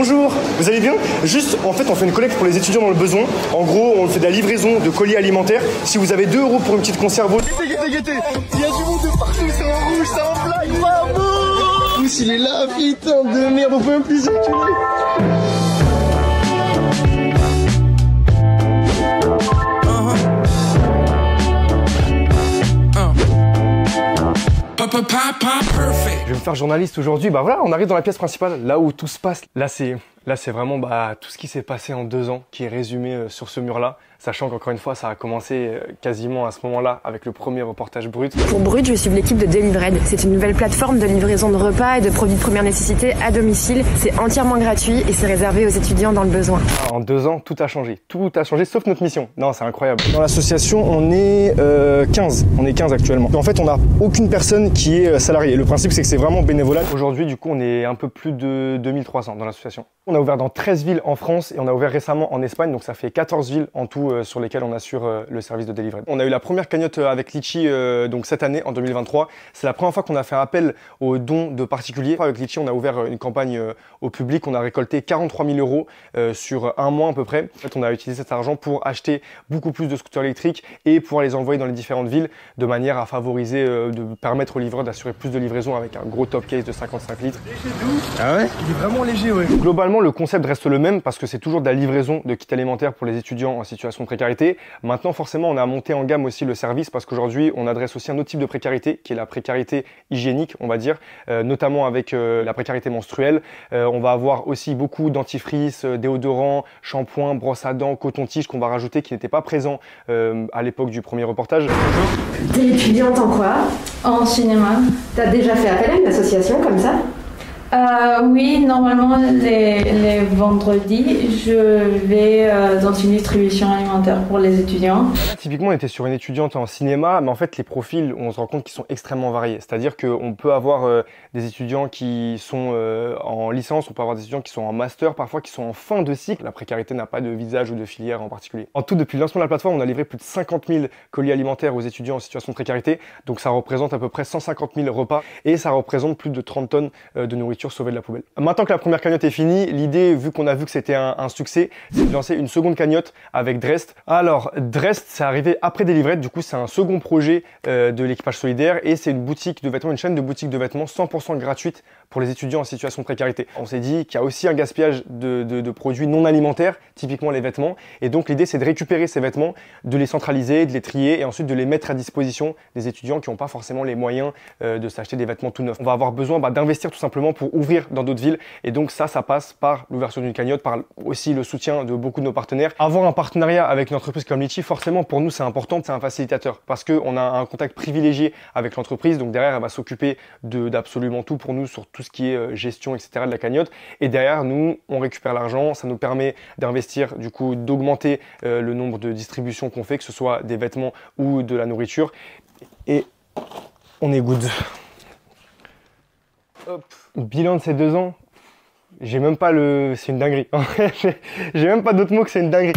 Bonjour, vous allez bien? Juste, en fait, on fait une collecte pour les étudiants dans le besoin. En gros, on fait de la livraison de colis alimentaires. Si vous avez 2 € pour une petite conserve... Guettez, il y a du monde de partout, c'est en rouge, c'est en black, bravo! Pousse, il est là, putain de merde, on peut même plus circuler. Je vais me faire journaliste aujourd'hui. Bah voilà, on arrive dans la pièce principale, là où tout se passe. Là, c'est vraiment tout ce qui s'est passé en 2 ans qui est résumé sur ce mur-là. Sachant qu'encore une fois, ça a commencé quasiment à ce moment-là avec le premier reportage Brut. Pour Brut, je suis l'équipe de Delivered. C'est une nouvelle plateforme de livraison de repas et de produits de première nécessité à domicile. C'est entièrement gratuit et c'est réservé aux étudiants dans le besoin. En 2 ans, tout a changé. Tout a changé sauf notre mission. Non, c'est incroyable. Dans l'association, on est 15. On est 15 actuellement. En fait, on n'a aucune personne qui est salariée. Le principe, c'est que c'est vraiment bénévolat. Aujourd'hui, du coup, on est un peu plus de 2300 dans l'association. On a ouvert dans 13 villes en France et on a ouvert récemment en Espagne. Donc ça fait 14 villes en tout sur lesquelles on assure le service de Delivered. On a eu la première cagnotte avec Litchi donc cette année en 2023. C'est la première fois qu'on a fait appel aux dons de particuliers. Avec Litchi, on a ouvert une campagne au public. On a récolté 43 000 € sur 1 mois à peu près. En fait, on a utilisé cet argent pour acheter beaucoup plus de scooters électriques et pouvoir les envoyer dans les différentes villes de manière à favoriser, de permettre aux livreurs d'assurer plus de livraisons avec un gros top case de 55 litres. Ah ouais? Il est vraiment léger, ouais. Globalement, le concept reste le même parce que c'est toujours de la livraison de kits alimentaires pour les étudiants en situation de précarité. Maintenant, forcément, on a monté en gamme aussi le service parce qu'aujourd'hui, on adresse aussi un autre type de précarité qui est la précarité hygiénique, on va dire, notamment avec la précarité menstruelle. On va avoir aussi beaucoup dentifrice, déodorants, shampoings, brosses à dents, coton-tige qu'on va rajouter qui n'était pas présent à l'époque du premier reportage. T'es étudiante en quoi? En cinéma. T'as déjà fait appel à une association comme ça? Oui, normalement les vendredis, je vais dans une distribution alimentaire pour les étudiants. Typiquement, on était sur une étudiante en cinéma, mais en fait, les profils, on se rend compte qu'ils sont extrêmement variés. C'est-à-dire qu'on peut avoir des étudiants qui sont en licence, on peut avoir des étudiants qui sont en master, parfois qui sont en fin de cycle. La précarité n'a pas de visage ou de filière en particulier. En tout, depuis le lancement de la plateforme, on a livré plus de 50 000 colis alimentaires aux étudiants en situation de précarité. Donc ça représente à peu près 150 000 repas et ça représente plus de 30 tonnes de nourriture sauvée de la poubelle. Maintenant que la première cagnotte est finie, l'idée, vu qu'on a vu que c'était un succès, c'est de lancer une seconde cagnotte avec Drest. Alors, Drest, c'est arrivé après Delivered, du coup, c'est un second projet de l'équipage solidaire et c'est une boutique de vêtements, une chaîne de boutiques de vêtements 100% gratuite pour les étudiants en situation de précarité. On s'est dit qu'il y a aussi un gaspillage de produits non alimentaires, typiquement les vêtements, et donc l'idée, c'est de récupérer ces vêtements, de les centraliser, de les trier et ensuite de les mettre à disposition des étudiants qui n'ont pas forcément les moyens de s'acheter des vêtements tout neufs. On va avoir besoin d'investir tout simplement pour ouvrir dans d'autres villes et donc ça passe par l'ouverture d'une cagnotte, par aussi le soutien de beaucoup de nos partenaires. Avoir un partenariat avec une entreprise comme Litchi, forcément pour nous c'est important, c'est un facilitateur parce qu'on a un contact privilégié avec l'entreprise, donc derrière elle va s'occuper d'absolument tout pour nous sur tout ce qui est gestion etc. de la cagnotte et derrière nous on récupère l'argent, ça nous permet d'investir du coup, d'augmenter le nombre de distributions qu'on fait, que ce soit des vêtements ou de la nourriture et on est good. Hop. Bilan de ces 2 ans, j'ai même pas c'est une dinguerie. J'ai même pas d'autres mots que c'est une dinguerie.